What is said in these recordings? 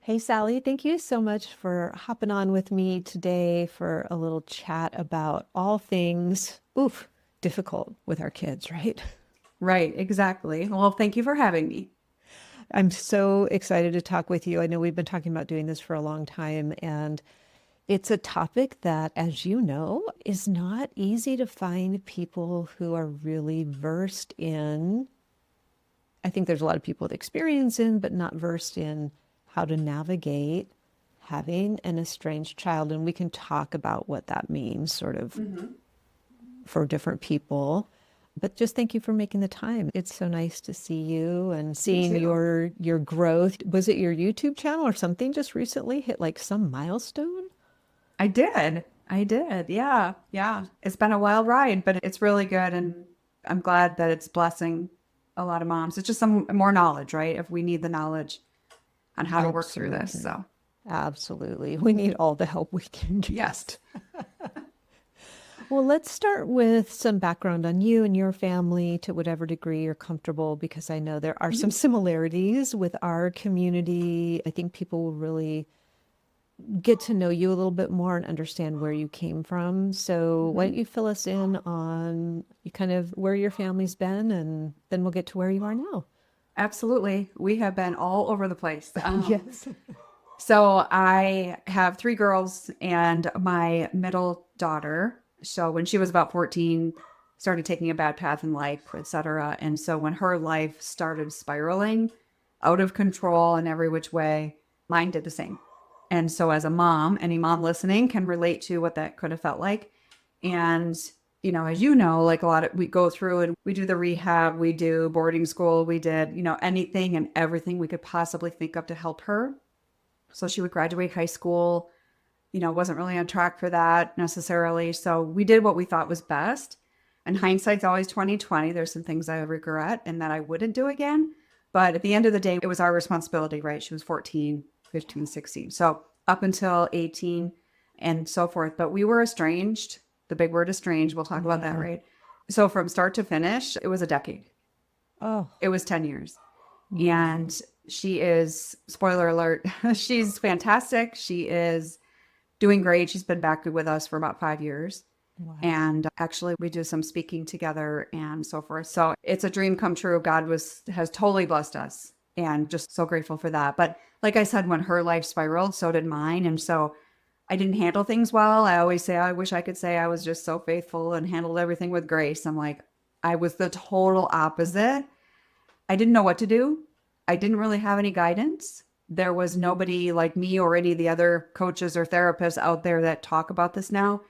Hey, Sally, thank you so much for hopping on with me today for a little chat about all things, difficult with our kids, right? Right, exactly. Well, thank you for having me. I'm so excited to talk with you. I know we've been talking about doing this for a long time, and it's a topic that, as you know, is not easy to find people who are really versed in. I think there's a lot of people with experience in, but not versed in how to navigate having an estranged child. And we can talk about what that means sort of Hmm. for different people. But just thank you for making the time. It's so nice to see you and You seeing too. your growth. Was it your YouTube channel or something just recently hit like some milestone? I did. I did. Yeah. Yeah. It's been a wild ride, but it's really good. And I'm glad that it's blessing a lot of moms. It's just some more knowledge, right? If we need the knowledge on how to work through this. Absolutely. So, Absolutely. We need all the help we can yes. get. Well, let's start with some background on you and your family to whatever degree you're comfortable, because I know there are some Mhm. similarities with our community. I think people will really get to know you a little bit more and understand where you came from. So, why don't Mhm. you fill us in on you kind of where your family's been, and then we'll get to where you are now. Absolutely. We have been all over the place. Yes. So I have three girls and my middle daughter. So when she was about 14, started taking a bad path in life, etc. And so when her life started spiraling out of control in every which way, mine did the same. And so as a mom, any mom listening can relate to what that could have felt like. And as you know, like a lot of we go through and we do the rehab, we do boarding school, we did, anything and everything we could possibly think of to help her so she would graduate high school, wasn't really on track for that necessarily. So we did what we thought was best. And hindsight's always 2020. There's some things I regret and that I wouldn't do again. But at the end of the day, it was our responsibility, right? She was 14, 15, 16. So up until 18 and so forth. But we were estranged. The big word estranged. We'll talk about that, Yeah. right? So from start to finish, it was a decade. Oh, It was 10 years. wow. And she is, spoiler alert, she's fantastic. She is doing great. She's been back with us for about 5 years. Wow. And actually, we do some speaking together and so forth. So it's a dream come true. God has totally blessed us and just so grateful for that. But like I said, when her life spiraled, so did mine. And so I didn't handle things well. I always say, I wish I could say I was just so faithful and handled everything with grace. I'm like, I was the total opposite. I didn't know what to do. I didn't really have any guidance. There was nobody like me or any of the other coaches or therapists out there that talk about this now.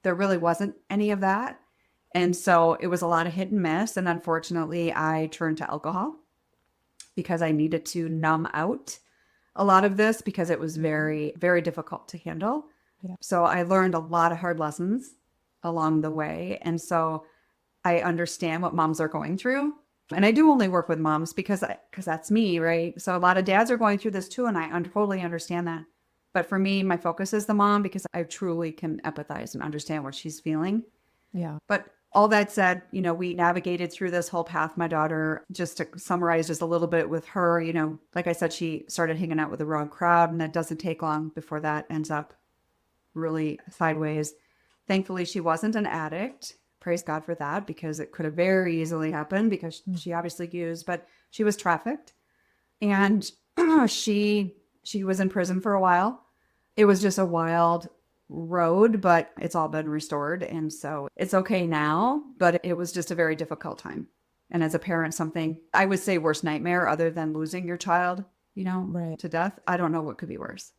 There really wasn't any of that. And so it was a lot of hit and miss. And unfortunately, I turned to alcohol because I needed to numb out a lot of this because it was very, very difficult to handle. Yeah. So I learned a lot of hard lessons along the way. And so I understand what moms are going through. And I do only work with moms because that's me, right? So a lot of dads are going through this too, and totally understand that. But for me, my focus is the mom because I truly can empathize and understand what she's feeling. Yeah. But all that said, we navigated through this whole path. My daughter, just to summarize just a little bit with her, like I said, she started hanging out with the wrong crowd, and it doesn't take long before that ends up really sideways. Thankfully, she wasn't an addict. Praise God for that because it could have very easily happened because Mm. she obviously used, but she was trafficked and she was in prison for a while. It was just a wild road, but it's all been restored and so it's okay now, but it was just a very difficult time. And as a parent, something I would say worst nightmare other than losing your child, Right. to death. I don't know what could be worse.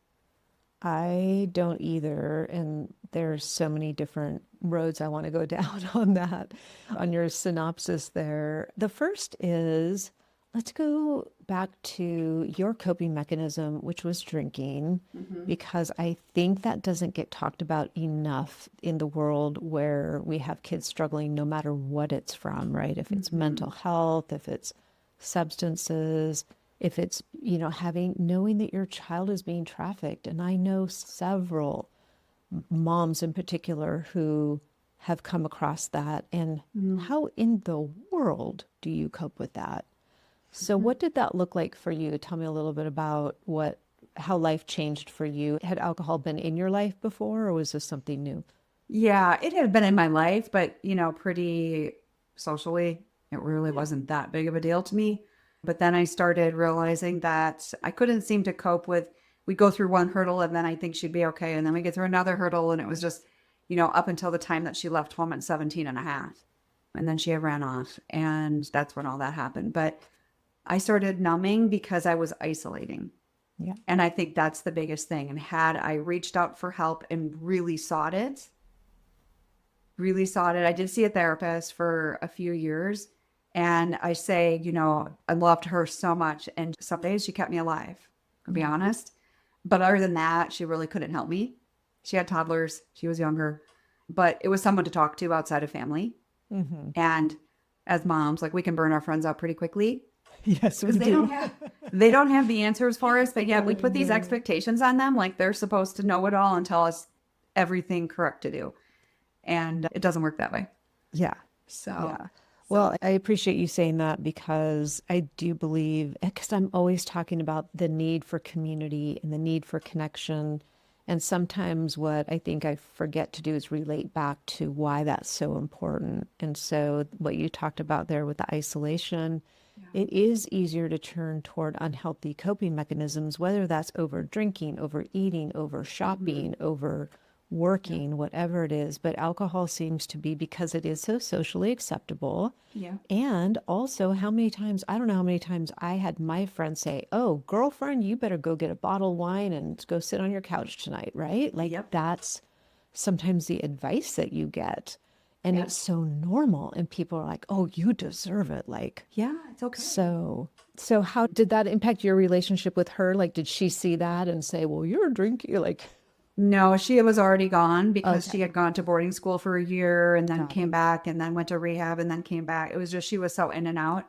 I don't either. And there's so many different roads I want to go down on that, on your synopsis there. The first is let's go back to your coping mechanism, which was drinking, Mhm. because I think that doesn't get talked about enough in the world where we have kids struggling, no matter what it's from, right? If it's mental Mhm. health, if it's substances, if it's, knowing that your child is being trafficked. And I know several moms in particular who have come across that. And Mhm. how in the world do you cope with that? So, Mhm. what did that look like for you? Tell me a little bit about how life changed for you. Had alcohol been in your life before, or was this something new? Yeah, it had been in my life, but pretty socially, it really wasn't that big of a deal to me. But then I started realizing that I couldn't seem to cope with, we go through one hurdle and then I think she'd be okay. And then we get through another hurdle. And it was just, up until the time that she left home at 17 and a half. And then she had ran off. And that's when all that happened. But I started numbing because I was isolating. Yeah. And I think that's the biggest thing. And had I reached out for help and really sought it. I did see a therapist for a few years. And I say, I loved her so much. And some days she kept me alive, to be honest. But other than that, she really couldn't help me. She had toddlers. She was younger. But it was someone to talk to outside of family. Mm-hmm. And as moms, like we can burn our friends out pretty quickly Yes, we because do. they don't have the answers for us. But yeah, we put these expectations on them like they're supposed to know it all and tell us everything correct to do. And it doesn't work that way. Yeah. So, Yeah. Well, I appreciate you saying that because I do believe, because I'm always talking about the need for community and the need for connection. And sometimes what I think I forget to do is relate back to why that's so important. And so, what you talked about there with the isolation, it is easier to turn toward unhealthy coping mechanisms, whether that's over drinking, overeating, over shopping, over working, whatever it is. But alcohol seems to be because it is so socially acceptable. yeah. And also, how many times, I don't know how many times I had my friends say, "Oh, girlfriend, you better go get a bottle of wine and go sit on your couch tonight," right? Like Yep. that's sometimes the advice that you get. And Yeah. it's so normal. And people are like, "Oh, you deserve it." Like, Yeah, it's okay. so how did that impact your relationship with her? Like, did she see that and say, "Well, you're drinking," like, No, she was already gone because okay, she had gone to boarding school for a year and then got it. came back and then went to rehab and then came back. It was just she was so in and out.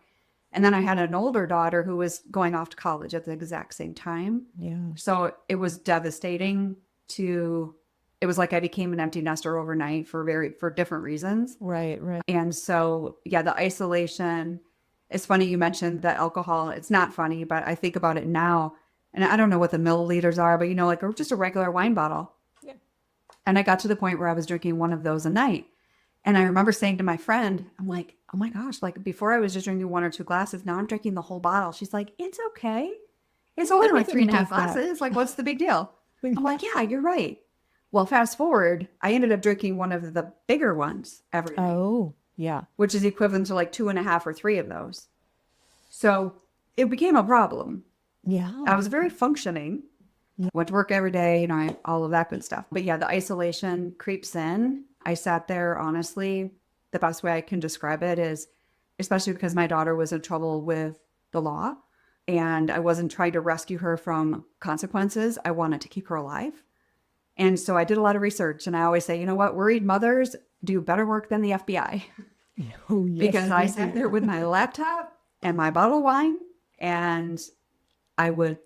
And then I had an older daughter who was going off to college at the exact same time. Yeah. So it was devastating to it was like I became an empty nester overnight for different reasons. Right, right. And so yeah, the isolation, it's funny you mentioned that alcohol. It's not funny, but I think about it now. And I don't know what the milliliters are, but like just a regular wine bottle. Yeah. And I got to the point where I was drinking one of those a night. And I remember saying to my friend, I'm like, oh my gosh, like before I was just drinking one or two glasses. Now I'm drinking the whole bottle. She's like, it's okay. It's only like three Everybody and a half does that. glasses. Like, what's the big deal? Yeah. I'm like, yeah, you're right. Well, fast forward, I ended up drinking one of the bigger ones every night, Oh, yeah. which is equivalent to like two and a half or three of those. So it became a problem. I Yeah. was very functioning, went to work every day, all of that good stuff. But yeah, the isolation creeps in. I sat there, honestly, the best way I can describe it is, especially because my daughter was in trouble with the law and I wasn't trying to rescue her from consequences. I wanted to keep her alive. And so I did a lot of research and I always say, you know what, worried mothers do better work than the FBI Oh, yes. because I sat there with my laptop and my bottle of wine and I would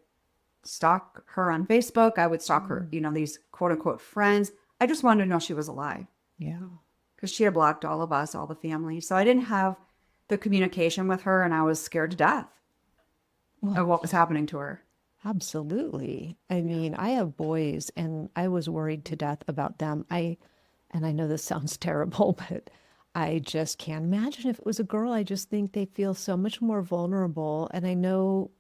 stalk her on Facebook. I would stalk her, these quote unquote friends. I just wanted to know she was alive Yeah. because she had blocked all of us, all the family. So I didn't have the communication with her and I was scared to death Well, of what was happening to her. absolutely. I mean, I have boys and I was worried to death about them. And I know this sounds terrible, but I just can't imagine if it was a girl. I just think they feel so much more vulnerable. And I know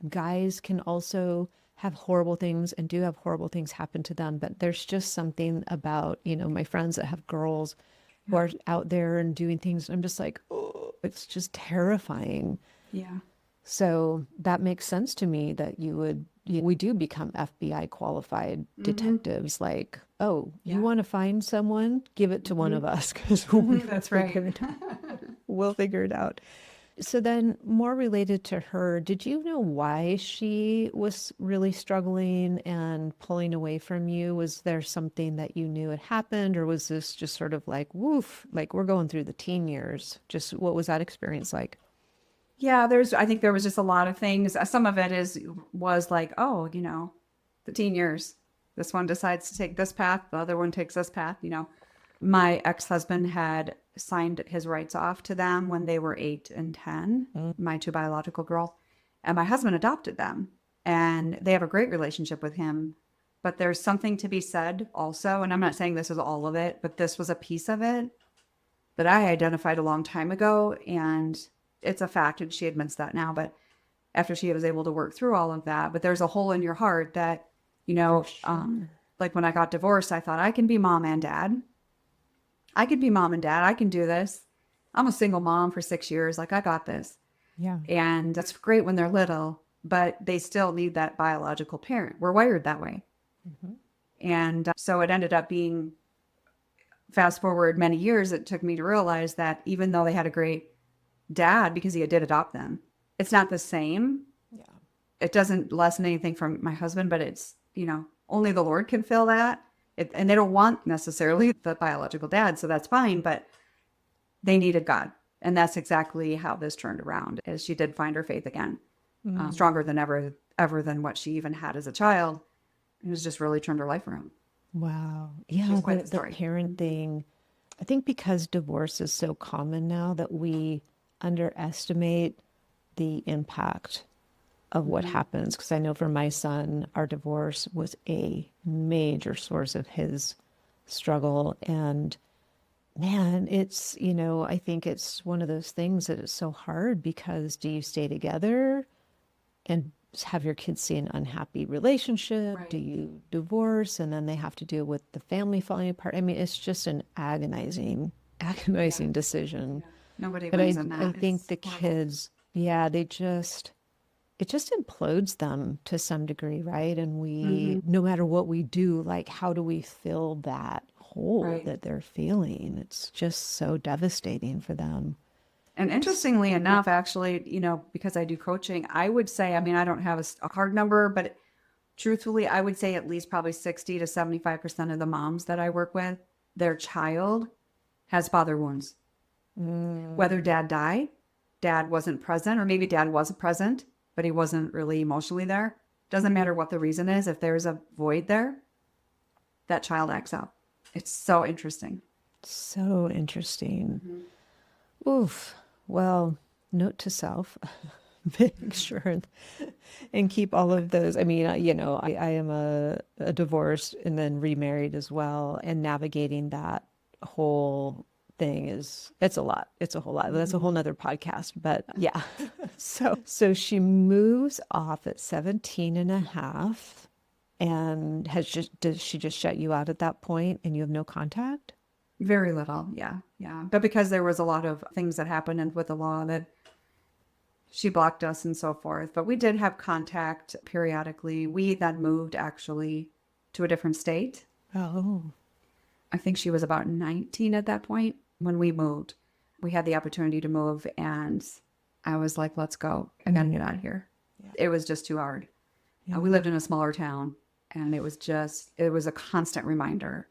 guys can also have horrible things and do have horrible things happen to them, but there's just something about, my friends that have girls who are out there and doing things. I'm just like, oh, it's just terrifying. Yeah. So that makes sense to me that we do become FBI qualified detectives. Like, oh, you Yeah. want to find someone? Give it to one of us because That's right. we'll figure it out. So then, more related to her, did you know why she was really struggling and pulling away from you? Was there something that you knew had happened, or was this just sort of like, woof, like we're going through the teen years? Just what was that experience like? Yeah, I think there was just a lot of things. Some of it was like, oh, the teen years. This one decides to take this path, the other one takes this path. My ex-husband had signed his rights off to them when they were 8 and 10, my two biological girls, and my husband adopted them. and they have a great relationship with him. But there's something to be said also, and I'm not saying this is all of it, but this was a piece of it that I identified a long time ago. And it's a fact, and she admits that now. But after she was able to work through all of that, but there's a hole in your heart that, like when I got divorced, I thought I can be mom and dad. I could be mom and dad. I can do this. I'm a single mom for 6 years. Like, I got this. Yeah. And that's great when they're little, but they still need that biological parent. We're wired that way. Mm-hmm. And so it ended up being, fast forward many years, it took me to realize that even though they had a great dad, because he did adopt them, it's not the same. Yeah. It doesn't lessen anything from my husband, but it's, only the Lord can fill that. And they don't want necessarily the biological dad, so that's fine, but they needed God. And that's exactly how this turned around, as she did find her faith again, stronger than ever than what she even had as a child. It was just really turned her life around. Wow. Which Yeah, is quite the the story. parent thing. I think because divorce is so common now that we underestimate the impact of what happens. Because I know for my son, our divorce was a major source of his struggle. And man, I think it's one of those things that is so hard because do you stay together and have your kids see an unhappy relationship? Do Right. you divorce and then they have to deal with the family falling apart? I mean, it's just an Yeah. agonizing decision. Yeah. Nobody But wins in I that. think It's the horrible. kids, yeah, it just implodes them to some degree, right? And Hmm. no matter what we do, like, how do we fill that hole Right. that they're feeling? It's just so devastating for them. And interestingly enough, actually, because I do coaching, I would say, I mean, I don't have a hard number, but truthfully, I would say at least probably 60 to 75% of the moms that I work with, their child has father wounds. Whether dad died, dad wasn't present, or maybe dad wasn't present, but he wasn't really emotionally there. Doesn't matter what the reason is. If there's a void there, that child acts out. It's so interesting. So interesting. Mhm. Oof. Well, note to self, make sure and keep all of those. I mean, I am a divorced and then remarried as well, and navigating that whole thing it's a lot. It's a whole lot. That's a whole nother podcast, but yeah. So she moves off at 17 and a half and does she just shut you out at that point and you have no contact? Very little, yeah, yeah. But because there was a lot of things that happened and with the law that she blocked us and so forth. But we did have contact periodically. We then moved actually to a different state. Oh, I think she was about 19 at that point when we moved. We had the opportunity to move, and I was like, let's go. I gotta get out of here. yeah. It was just too hard. Yeah. We lived in a smaller town, and it was a constant reminder.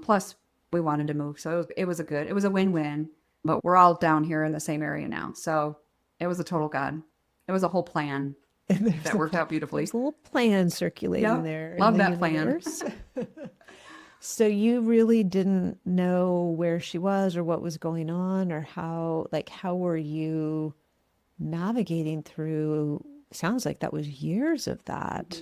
Plus, we wanted to move. So it was a win win. But we're all down here in the same area now. So it was a total God. It was a whole plan And there's that worked out beautifully. there's a little plan circulating Yep. there in Love the that plan. universe. So you really didn't know where she was or what was going on or how were you navigating through, sounds like that was years of that.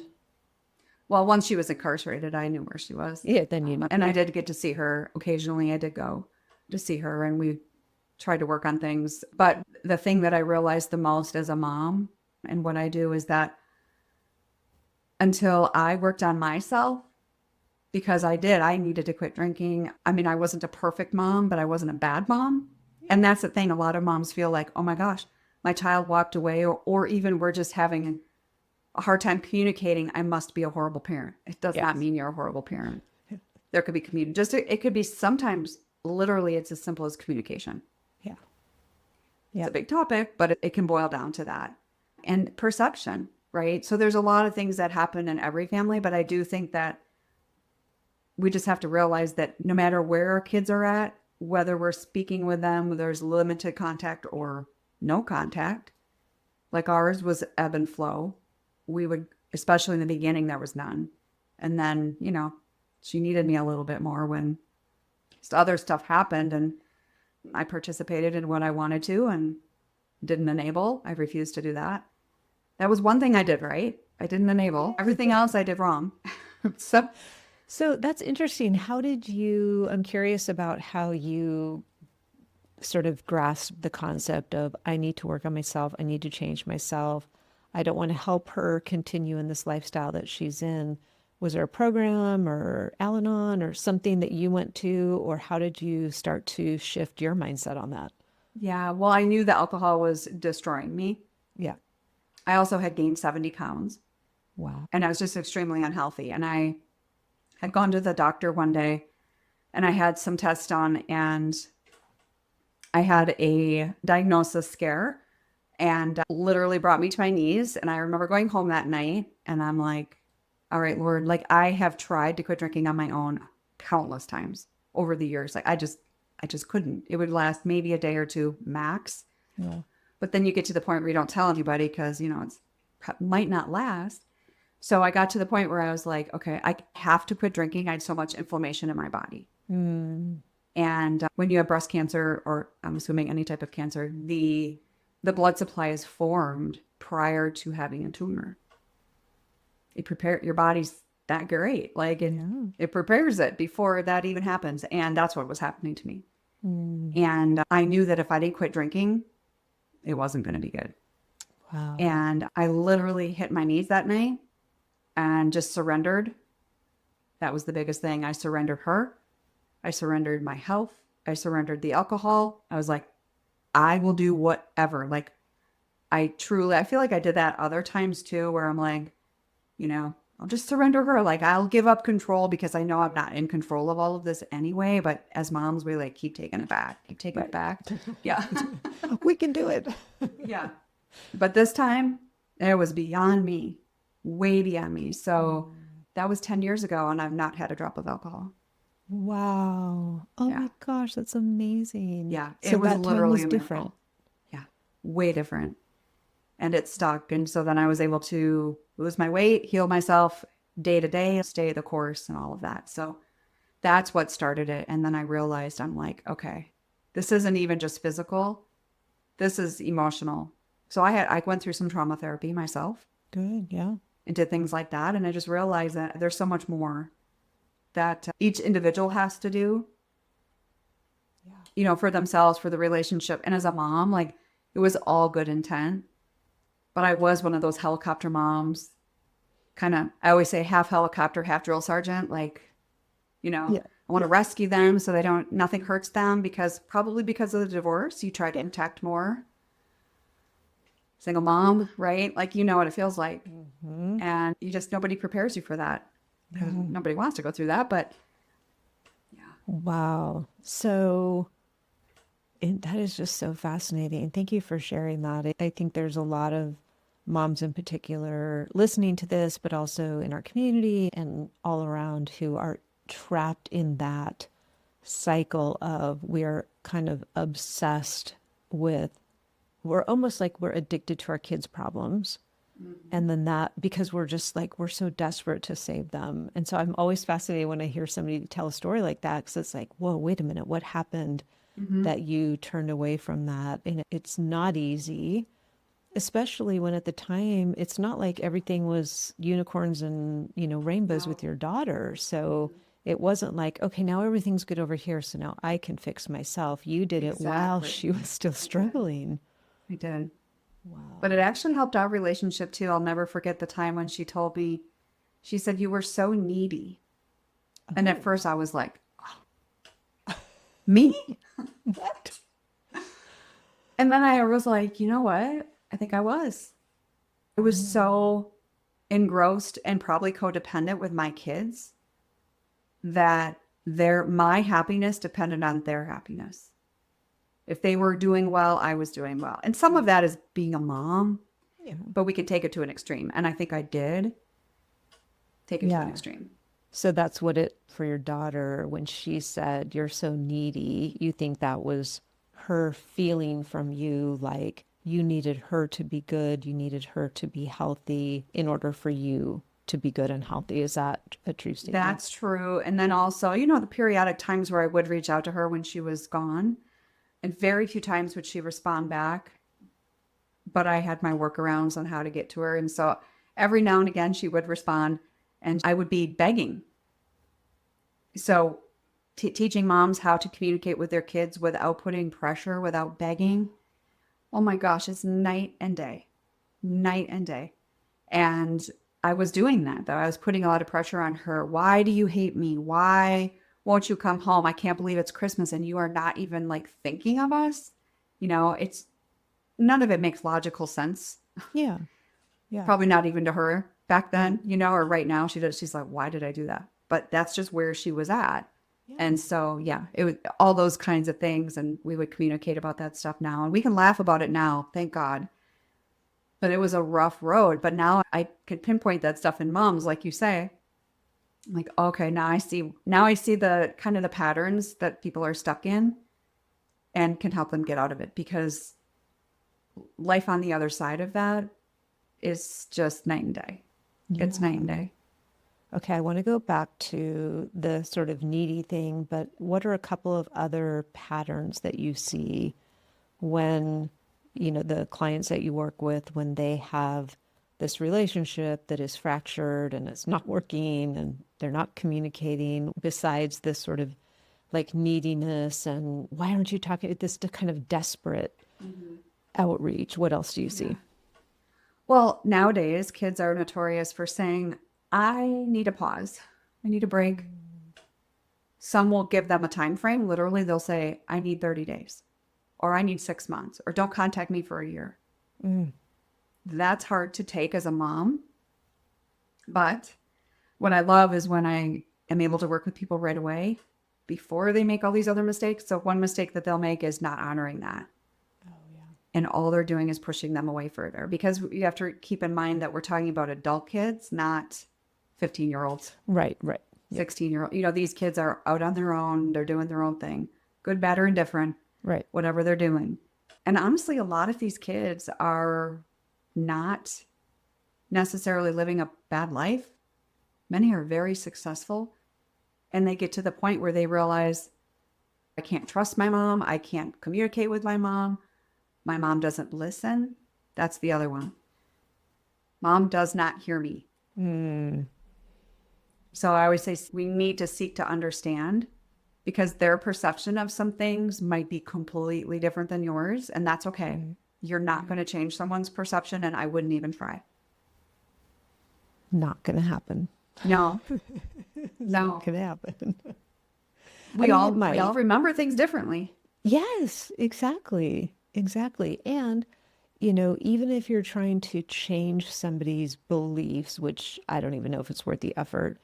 Well, once she was incarcerated, I knew where she was. Yeah, then you And I did get to see her occasionally. I did go to see her, and we tried to work on things. But the thing that I realized the most as a mom and what I do is that until I worked on myself, because I needed to quit drinking. I mean, I wasn't a perfect mom, but I wasn't a bad mom. And that's the thing. A lot of moms feel like, oh my gosh, my child walked away, or even we're just having a hard time communicating. I must be a horrible parent. It does not Yes. mean you're a horrible parent. There could be it could be sometimes literally it's as simple as communication. Yeah. It's Yeah. a big topic, but it can boil down to that. And perception, right? So there's a lot of things that happen in every family, but I do think that we just have to realize that no matter where our kids are at, whether we're speaking with them, there's limited contact or no contact. Like ours was ebb and flow. We would, especially in the beginning, there was none. And then, she needed me a little bit more when other stuff happened, and I participated in what I wanted to and didn't enable. I refused to do that. That was one thing I did right. I didn't enable. Everything else I did wrong. So So that's interesting. How did you, I'm curious about how you sort of grasp the concept of I need to work on myself, I need to change myself. I don't want to help her continue in this lifestyle that she's in. Was there a program or Al-Anon or something that you went to, or how did you start to shift your mindset on that? yeah, well, I knew the alcohol was destroying me. Yeah. I also had gained 70 pounds Wow. and I was just extremely unhealthy. And I had gone to the doctor one day and I had some tests done and I had a diagnosis scare and literally brought me to my knees. And I remember going home that night and I'm like, all right, Lord, like I have tried to quit drinking on my own countless times over the years. Like I just couldn't. It would last maybe a day or two max. Yeah. But then you get to the point where you don't tell anybody because, you know, it's might not last. So I got to the point where I was like, okay, I have to quit drinking. I had so much inflammation in my body. Mm. And when you have breast cancer, or I'm assuming any type of cancer, the blood supply is formed prior to having a tumor. It prepare your body's that great, like Yeah. it prepares it before that even happens, and that's what was happening to me. Mm. And I knew that if I didn't quit drinking, it wasn't going to be good. Wow. And I literally hit my knees that night and just surrendered. That was the biggest thing. I surrendered her. I surrendered my health. I surrendered the alcohol. I was like, I will do whatever. Like, I feel like I did that other times too, where I'm like, you know, I'll just surrender her. Like, I'll give up control because I know I'm not in control of all of this anyway. But as moms, we like keep taking it back, keep taking it back. Yeah. We can do it. Yeah. But this time, it was beyond me, way beyond me. So that was 10 years ago, and I've not had a drop of alcohol. Wow. Oh Yeah. my gosh, that's amazing. Yeah. So It was that time literally was a different. miracle. Yeah. Way different. And it stuck. And so then I was able to lose my weight, heal myself day to day, stay the course, and all of that. So that's what started it. And then I realized I'm like, okay, this isn't even just physical, this is emotional. So I went through some trauma therapy myself Good. Yeah. and did things like that. And I just realized that there's so much more that each individual has to do, Yeah. you know, for themselves, for the relationship. And as a mom, like it was all good intent. But I was one of those helicopter moms, kind of, I always say half helicopter, half drill sergeant. Like, you know, Yeah. I want to rescue them so they don't, nothing hurts them because probably because of the divorce, you try to protect more. Single mom, right? Like, you know what it feels like. Hmm. And you just, nobody prepares you for that because Yeah. nobody wants to go through that. But yeah. Wow. So that is just so fascinating. Thank you for sharing that. I think there's a lot of moms in particular listening to this, but also in our community and all around who are trapped in that cycle of we're kind of obsessed with, we're almost like we're addicted to our kids' problems. And then that, because we're just like, we're so desperate to save them. And so I'm always fascinated when I hear somebody tell a story like that, because it's like, whoa, wait a minute, what happened Mm-hmm. that you turned away from that? And it's not easy, especially when at the time, it's not like everything was unicorns and, rainbows No. with your daughter. So it wasn't like, okay, now everything's good over here. So now I can fix myself. You did it while Exactly. she was still I did. struggling. I did. Wow. But it actually helped our relationship too. I'll never forget the time when she told me, she said, you were so needy. And at Oh, first I was like, me? what? And then I was like, you know what? I think I was. I was so engrossed and probably codependent with my kids that my happiness depended on their happiness. If they were doing well, I was doing well. And some of that is being a mom, Yeah. but we could take it to an extreme. And I think I did take it to an Yeah. extreme. So that's what it, for your daughter, when she said, you're so needy, you think that was her feeling from you, like you needed her to be good, you needed her to be healthy in order for you to be good and healthy. Is that a true statement? That's true. And then also, you know, the periodic times where I would reach out to her when she was gone, and very few times would she respond back. but I had my workarounds on how to get to her. And so every now and again, she would respond and I would be begging. So teaching moms how to communicate with their kids without putting pressure, without begging, oh my gosh, it's night and day, night and day. And I was doing that though. I was putting a lot of pressure on her. Why do you hate me? Why won't you come home? I can't believe it's Christmas and you are not even like thinking of us. It's none of it makes logical sense. Yeah. Yeah. Probably not even to her back then, or right now she's like, why did I do that? But that's just where she was at. Yeah. And so, yeah, it was all those kinds of things. And we would communicate about that stuff now. And we can laugh about it now, thank God. But it was a rough road. But now I can pinpoint that stuff in moms, like you say. I'm like, okay, now I see the kind of the patterns that people are stuck in and can help them get out of it, because life on the other side of that is just night and day. Yeah. It's night and day. Okay, I want to go back to the sort of needy thing, but what are a couple of other patterns that you see when, the clients that you work with, when they have this relationship that is fractured and it's not working and they're not communicating, besides this sort of like neediness and why aren't you talking, this kind of desperate outreach? What else do you see? Well, nowadays, kids are notorious for saying, I need a pause. I need a break. Some will give them a time frame. Literally, they'll say, I need 30 days, or I need 6 months, or don't contact me for a year. That's hard to take as a mom. But what I love is when I am able to work with people right away before they make all these other mistakes. So one mistake that they'll make is not honoring that. And all they're doing is pushing them away further, because you have to keep in mind that we're talking about adult kids, not 15-year-olds, Right. 16-year-old. These kids are out on their own. They're doing their own thing, good, bad, or indifferent, Right. whatever they're doing. And honestly, a lot of these kids are not necessarily living a bad life. Many are very successful, and they get to the point where they realize, I can't trust my mom. I can't communicate with my mom. My mom doesn't listen. That's the other one. Mom does not hear me. So I always say we need to seek to understand, because their perception of some things might be completely different than yours. And that's okay. You're not going to change someone's perception, and I wouldn't even try. Not going to happen. No. Not going to happen. We all remember things differently. Yes, exactly. Exactly. And, even if you're trying to change somebody's beliefs, which I don't even know if it's worth the effort,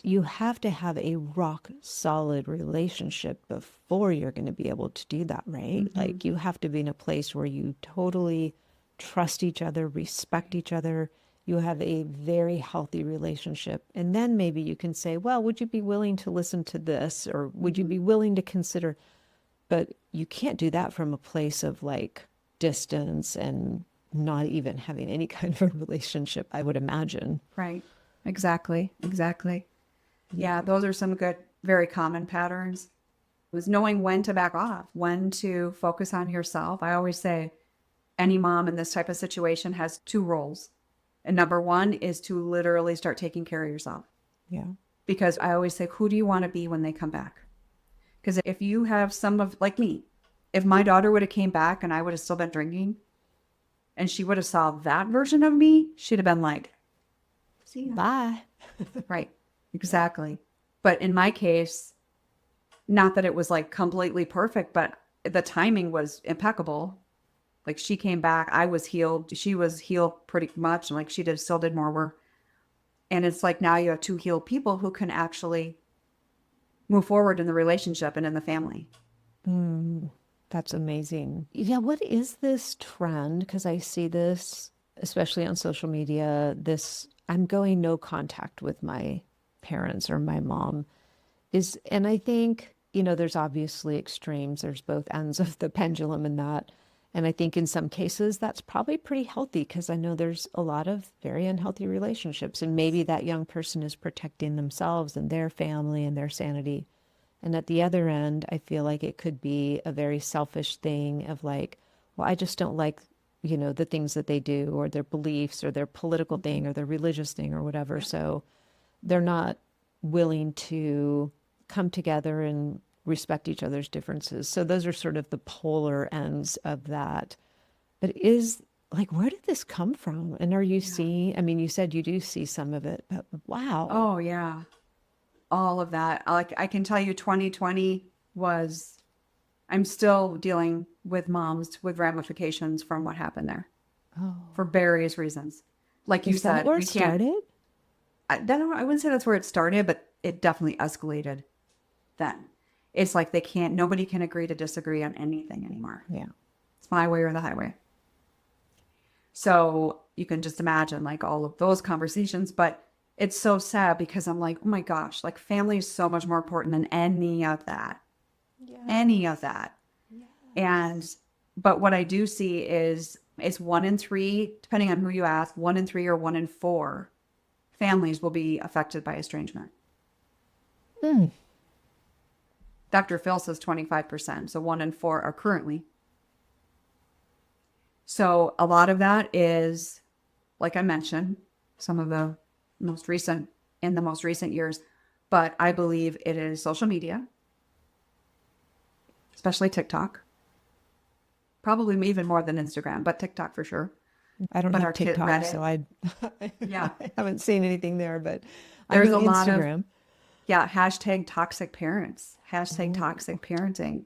you have to have a rock solid relationship before you're going to be able to do that, right? Like you have to be in a place where you totally trust each other, respect each other. You have a very healthy relationship. And then maybe you can say, well, would you be willing to listen to this? Or would you be willing to consider? But you can't do that from a place of like distance and not even having any kind of a relationship, I would imagine. Right. Exactly. Yeah, those are some good, very common patterns. It was knowing when to back off, when to focus on yourself. I always say any mom in this type of situation has 2 roles. And number 1 is to literally start taking care of yourself. Yeah. Because I always say, who do you want to be when they come back? Because if you have like me, if my daughter would have came back and I would have still been drinking and she would have saw that version of me, she'd have been like, see ya. Bye. Right. Exactly. But in my case, not that it was like completely perfect, but the timing was impeccable. Like she came back, I was healed. She was healed pretty much. And like still did more work. And it's like now you have 2 healed people who can actually move forward in the relationship and in the family. That's amazing. Yeah, what is this trend? Because I see this, especially on social media, I'm going no contact with my parents or my mom and I think, there's obviously extremes. There's both ends of the pendulum in that. And I think in some cases that's probably pretty healthy, because I know there's a lot of very unhealthy relationships, and maybe that young person is protecting themselves and their family and their sanity. And at the other end, I feel like it could be a very selfish thing of like, well, I just don't like the things that they do or their beliefs or their political thing or their religious thing or whatever. Yeah. So they're not willing to come together and respect each other's differences. So those are sort of the polar ends of that. But is like, where did this come from? And are you Yeah. seeing, I mean, you said you do see some of it, but wow. Oh, yeah. All of that. Like I can tell you 2020 was, I'm still dealing with moms with ramifications from what happened there Oh, for various reasons. Like you is that said, where we it can't, started? I wouldn't say that's where it started, but it definitely escalated then. It's like they can't, nobody can agree to disagree on anything anymore. Yeah. It's my way or the highway. So you can just imagine like all of those conversations. But it's so sad because I'm like, oh my gosh, like family is so much more important than any of that. Any of that. And, but what I do see is it's 1 in 3, depending on who you ask, 1 in 3 or 1 in 4 families will be affected by estrangement. Mm. Dr. Phil says 25%. So 1 in 4 are currently. So a lot of that is, like I mentioned, some of the most recent in the most recent years, but I believe it is social media, especially TikTok, probably even more than Instagram, but TikTok for sure. I don't But have our kid TikTok, Reddit, so I yeah, I haven't seen anything there, but I'm there's on a lot of Instagram. yeah, hashtag toxic parents, hashtag Oh, toxic parenting.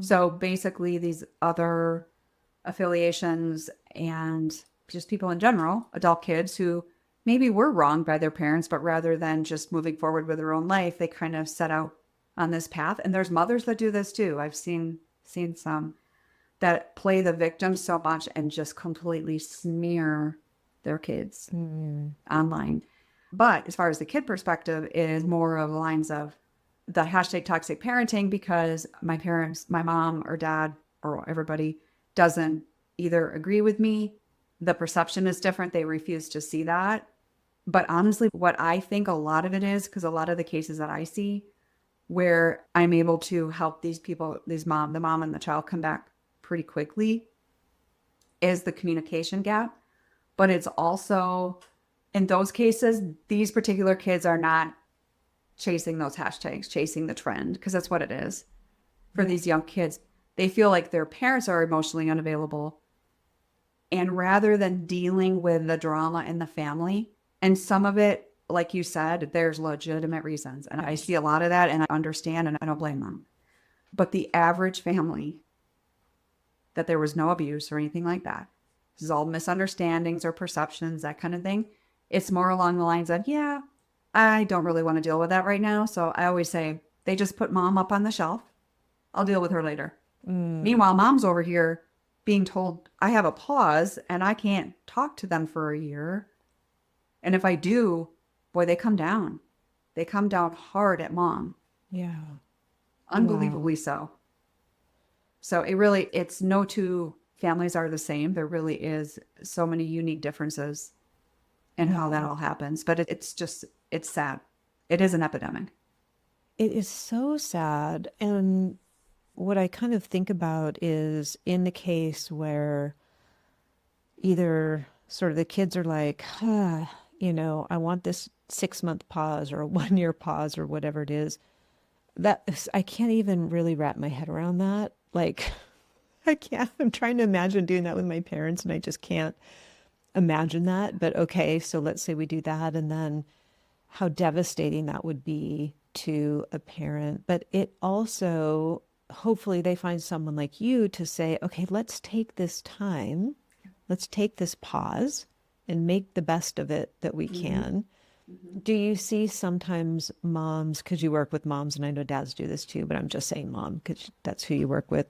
So basically, these other affiliations and just people in general, adult kids who maybe were wronged by their parents, but rather than just moving forward with their own life, they kind of set out on this path. And there's mothers that do this too. I've seen some that play the victim so much and just completely smear their kids mm, online. But as far as the kid perspective, it is more of the lines of the hashtag toxic parenting because my parents, my mom or dad or everybody doesn't either agree with me. The perception is different. They refuse to see that. But honestly, what I think a lot of it is because a lot of the cases that I see where I'm able to help these people, the mom and the child come back pretty quickly is the communication gap. But it's also in those cases, these particular kids are not chasing those hashtags, chasing the trend, because that's what it is for yeah. these young kids. They feel like their parents are emotionally unavailable. And rather than dealing with the drama in the family, and some of it, like you said, there's legitimate reasons. And I see a lot of that and I understand and I don't blame them. But the average family, that there was no abuse or anything like that, this is all misunderstandings or perceptions, that kind of thing. It's more along the lines of, yeah, I don't really want to deal with that right now. So I always say, they just put mom up on the shelf. I'll deal with her later. Mm, Meanwhile, mom's over here being told I have a pause and I can't talk to them for a year. And if I do, boy, they come down. They come down hard at mom, yeah. Wow. unbelievably so. So it's no two families are the same. There really is so many unique differences in how that Yeah. all happens. But it's sad. It is an epidemic. It is so sad. And what I kind of think about is in the case where either sort of the kids are like, I want this 6 month pause or a 1 year pause or whatever it is. I can't even really wrap my head around that. Like, I can't. I'm trying to imagine doing that with my parents, and I just can't imagine that. But okay, so let's say we do that, and then how devastating that would be to a parent. But it also, hopefully, they find someone like you to say, okay, let's take this time, let's take this pause and make the best of it that we Mm-hmm. can. Mm-hmm. Do you see sometimes moms, because you work with moms, and I know dads do this too, but I'm just saying mom because that's who you work with,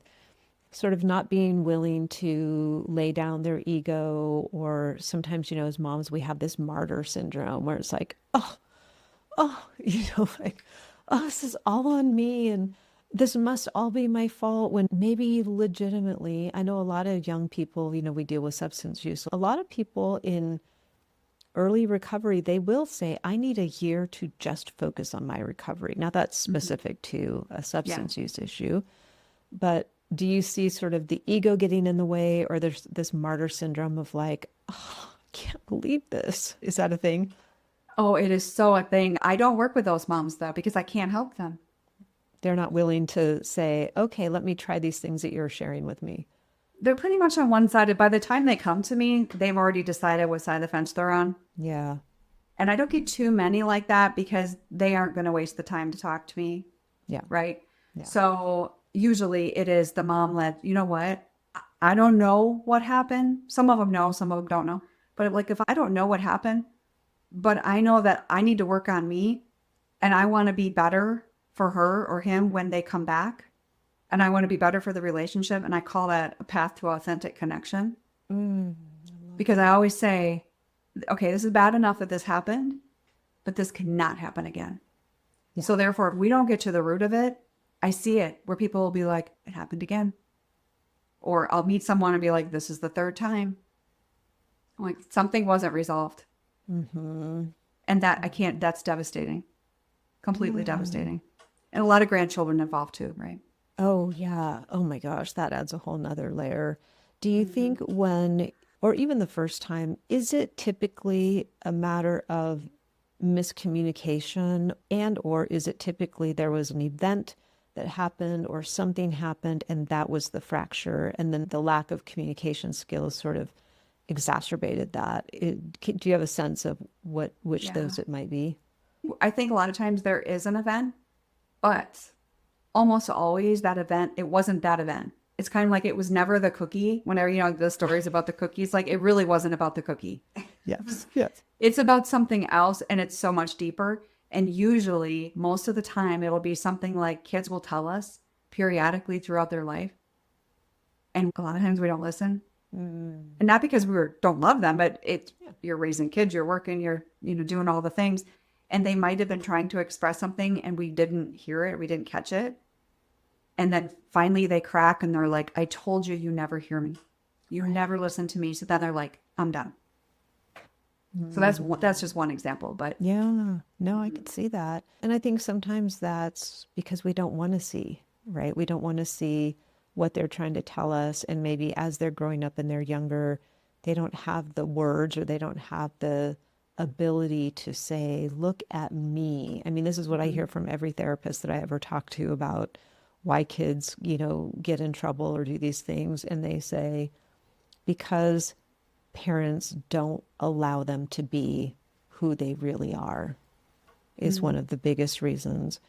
sort of not being willing to lay down their ego, or sometimes, as moms, we have this martyr syndrome where it's like, like, oh, this is all on me and this must all be my fault when maybe legitimately, I know a lot of young people, we deal with substance use. A lot of people in early recovery, they will say, I need a year to just focus on my recovery. Now, that's Mm-hmm. specific to a Yeah. substance use issue, but do you see sort of the ego getting in the way, or there's this martyr syndrome of like, oh, I can't believe this? Is that a thing? Oh, it is so a thing. I don't work with those moms though because I can't help them. They're not willing to say, okay, let me try these things that you're sharing with me. They're pretty much on one side. By the time they come to me, they've already decided what side of the fence they're on. Yeah. And I don't get too many like that because they aren't going to waste the time to talk to me. Yeah. Right. Yeah. So usually it is the mom led, you know what? I don't know what happened. Some of them know, some of them don't know. But like if I don't know what happened, but I know that I need to work on me and I want to be better for her or him when they come back. And I want to be better for the relationship. And I call that a path to authentic connection. Mm, Because I always say, okay, this is bad enough that this happened, but this cannot happen again. Yeah. So therefore, if we don't get to the root of it, I see it where people will be like, it happened again. Or I'll meet someone and be like, this is the third time. I'm like, something wasn't resolved. mm-hmm. And that I can't, that's devastating. Completely devastating. And a lot of grandchildren involved too, right? Oh, yeah. Oh my gosh, that adds a whole nother layer. Do you think when, or even the first time, is it typically a matter of miscommunication, and or is it typically there was an event that happened or something happened and that was the fracture, and then the lack of communication skills sort of exacerbated that? Do you have a sense of which Yeah. those it might be? I think a lot of times there is an event, but almost always that event, it wasn't that event. It's kind of like it was never the cookie. Whenever, the stories about the cookies, like it really wasn't about the cookie. Yes. Yes. It's about something else and it's so much deeper. And usually, most of the time, it'll be something like kids will tell us periodically throughout their life. And a lot of times we don't listen. Mm. And not because don't love them, but you're raising kids, you're working, you're doing all the things. And they might have been trying to express something and we didn't hear it, we didn't catch it. And then finally they crack and they're like, I told you, you never hear me. You never listen to me. So then they're like, I'm done. So that's just one example, but Yeah, no, I could see that. And I think sometimes that's because we don't want to see, right? We don't want to see what they're trying to tell us. And maybe as they're growing up and they're younger, they don't have the words or they don't have the ability to say, look at me. I mean, this is what I hear from every therapist that I ever talk to about why kids, get in trouble or do these things. And they say, because parents don't allow them to be who they really are is one of the biggest reasons.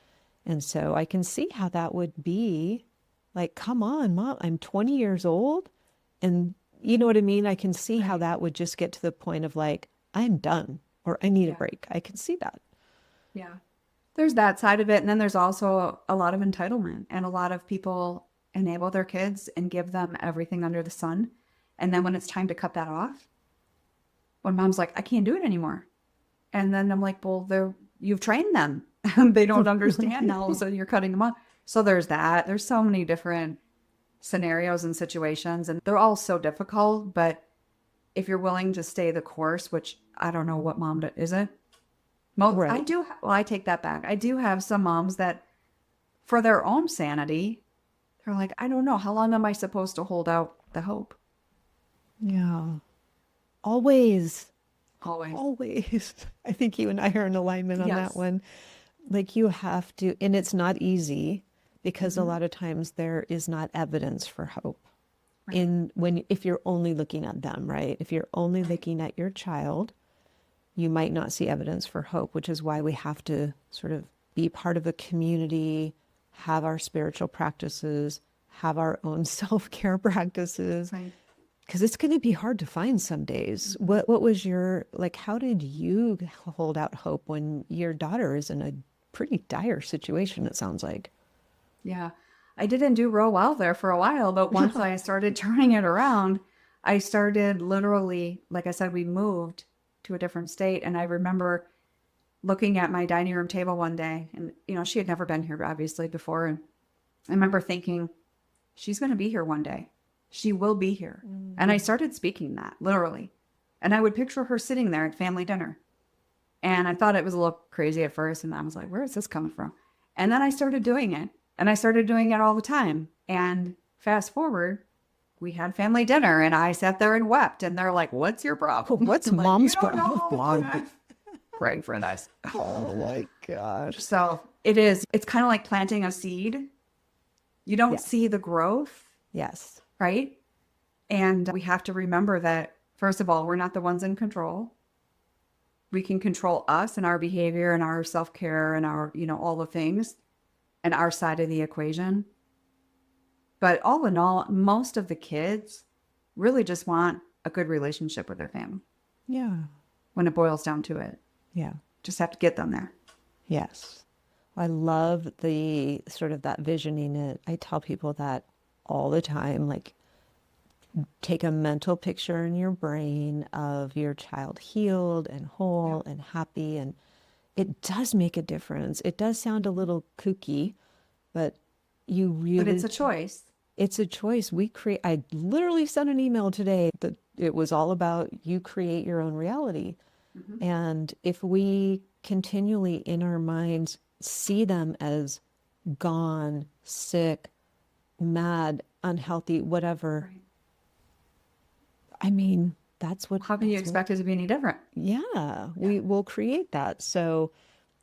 And so I can see how that would be like, come on, mom, I'm 20 years old. And you know what I mean? I can see how that would just get to the point of like, I'm done or I need a break. I can see that. yeah, there's that side of it. And then there's also a lot of entitlement and a lot of people enable their kids and give them everything under the sun. And then when it's time to cut that off, when mom's like, I can't do it anymore. And then I'm like, well, you've trained them. They don't understand now. All of a sudden you're cutting them off. So there's that. There's so many different scenarios and situations, and they're all so difficult. But if you're willing to stay the course, which I don't know what is it? Right. I take that back. I do have some moms that, for their own sanity, they're like, I don't know. How long am I supposed to hold out the hope? Yeah. Always. Always. Always. I think you and I are in alignment on that Yes. one. Like you have to, and it's not easy because a lot of times there is not evidence for hope if you're only looking at them, right? If you're only looking at your child, you might not see evidence for hope, which is why we have to sort of be part of a community, have our spiritual practices, have our own self-care practices, Right. because it's going to be hard to find some days. What was how did you hold out hope when your daughter is in a pretty dire situation, it sounds like? Yeah. I didn't do real well there for a while, but once I started turning it around, I started literally, like I said, we moved to a different state. And I remember looking at my dining room table one day, and, she had never been here, obviously, before. And I remember thinking, she's going to be here one day. She will be here. And I started speaking that literally. And I would picture her sitting there at family dinner. And I thought it was a little crazy at first. And I was like, where is this coming from? And then I started doing it. And I started doing it all the time. And Fast forward, we had family dinner and I sat there and wept. And they're like, what's your problem? What's I'm like, you mom's don't problem? know. Praying for this. Oh my gosh. So it is, it's kind of like planting a seed. You don't Yes. see the growth, Yes. right? And we have to remember that, first of all, we're not the ones in control. We can control us and our behavior and our self-care and our, all the things and our side of the equation. But all in all, most of the kids really just want a good relationship with their family Yeah. when it boils down to it. Yeah. Just have to get them there. Yes. I love the sort of that visioning it. I tell people that all the time, like take a mental picture in your brain of your child healed and whole and happy. And it does make a difference. It does sound a little kooky, but you But it's really, a choice. it's a choice. We create, I literally sent an email today that it was all about you create your own reality. And if we continually in our minds see them as gone, sick, mad, unhealthy, whatever, Right. I mean, that's what, How can you that's what, expect it to be any different? yeah, we will create that. So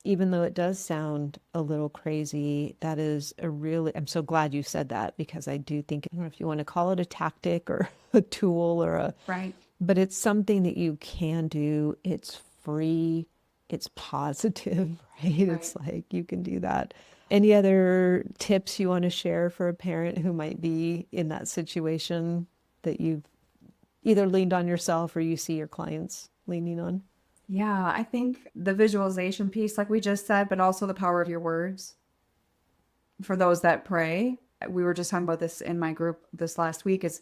even though it does sound a little crazy, that is a really, I'm so glad you said that because I do think, I don't know if you want to call it a tactic or a tool or a, Right. but it's something that you can do. It's free, it's positive, right? Right. It's like you can do that. Any other tips you want to share for a parent who might be in that situation that you've either leaned on yourself or you see your clients leaning on? Yeah, I think the visualization piece, like we just said, but also the power of your words. For those that pray, we were just talking about this in my group this last week, is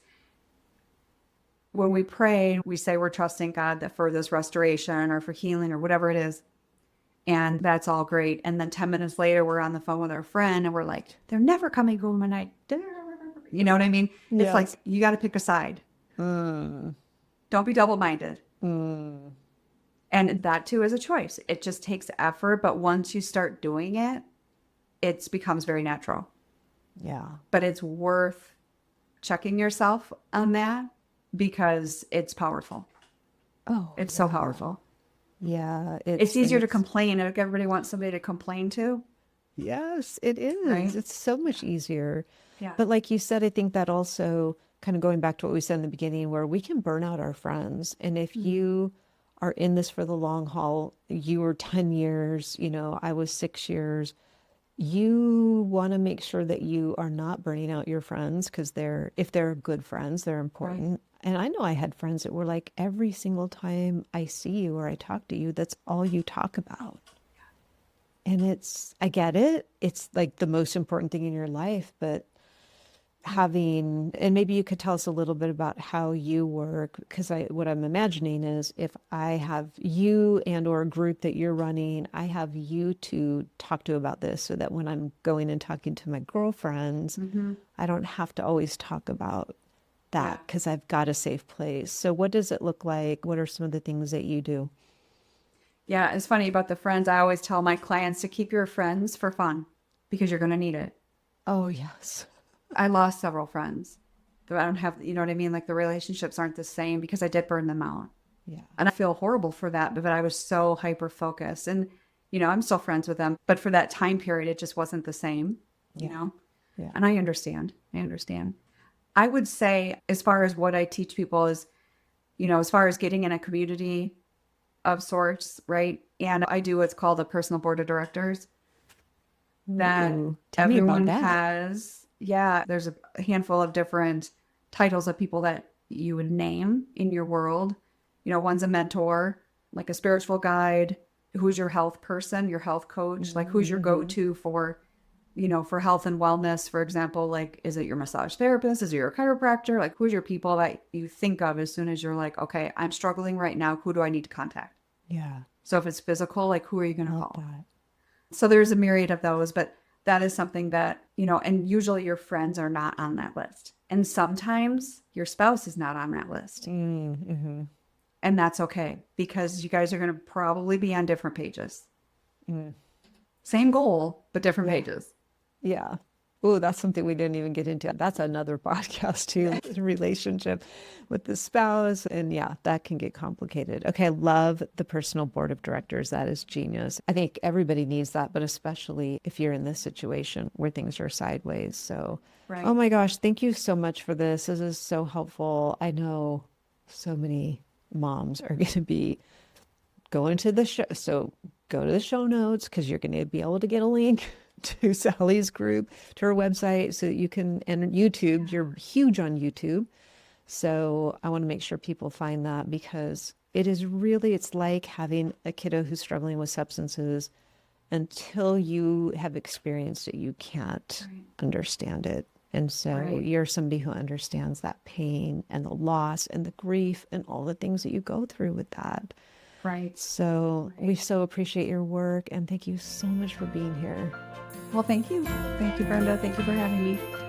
when we pray, we say we're trusting God that for this restoration or for healing or whatever it is. And that's all great. And then 10 minutes later, we're on the phone with our friend and we're like, they're never coming home and you know what I mean? It's like, Yes. you got to pick a side. Mm, Don't be double minded. mm, And that too is a choice. It just takes effort. But once you start doing it, it becomes very natural. yeah. But it's worth checking yourself on that because it's powerful. Oh, It's so yeah. powerful. Yeah. It's And easier to it's, complain. If everybody wants somebody to complain to, yes, it is. right? It's so much easier. Yeah. But like you said, I think that also kind of going back to what we said in the beginning, where we can burn out our friends. And if Mhm. you are in this for the long haul, you were 10 years, I was 6 years, you want to make sure that you are not burning out your friends because if they're good friends, they're Right. important. And I know I had friends that were like, every single time I see you or I talk to you, that's all you talk about. And I get it. It's like the most important thing in your life, but and maybe you could tell us a little bit about how you work, because what I'm imagining is if I have you and or a group that you're running, I have you to talk to about this so that when I'm going and talking to my girlfriends, Hmm. I don't have to always talk about Yeah. that because I've got a safe place. So what does it look like? What are some of the things that you do? Yeah. It's funny about the friends. I always tell my clients to keep your friends for fun because you're going to need it. Oh, yes. I lost several friends. But I don't have, you know what I mean? Like the relationships aren't the same because I did burn them out. Yeah. And I feel horrible for that, but I was so hyper focused. And, I'm still friends with them. But for that time period, it just wasn't the same, you Yeah. know? Yeah. And I understand. I understand. I would say, as far as what I teach people is, as far as getting in a community of sorts, right? And I do what's called a personal board of directors that Ooh, tell me about everyone that. has. Yeah, there's a handful of different titles of people that you would name in your world. One's a mentor, like a spiritual guide. Who's your health person, your health coach? Like who's your Mm-hmm. go-to for health and wellness, for example? Like, is it your massage therapist? Is it your chiropractor? Like, who's your people that you think of as soon as you're like, okay, I'm struggling right now. Who do I need to contact? Yeah. So if it's physical, like, who are you going to Love call? that. So there's a myriad of those, but that is something that, and usually your friends are not on that list. And sometimes your spouse is not on that list. Mm-hmm. And that's okay because you guys are going to probably be on different pages. Mm. Same goal, but different Yeah. pages. Yeah. Oh, that's something we didn't even get into. That's another podcast too, relationship with the spouse. And yeah, that can get complicated. Okay, I love the personal board of directors. That is genius. I think everybody needs that, but especially if you're in this situation where things are sideways. So, oh Right. my gosh, thank you so much for this. This is so helpful. I know so many moms are going to be going to the show. So go to the show notes because you're going to be able to get a link to Sally's group, to her website, so that you can, and YouTube, you're huge on YouTube. So I want to make sure people find that because it is really, it's like having a kiddo who's struggling with substances. Until you have experienced it, you can't Right. understand it. And so Right. you're somebody who understands that pain and the loss and the grief and all the things that you go through with that. Right. So we Right. so appreciate your work and thank you so much for being here. Well, thank you. Thank you, Brenda. Thank you for having me.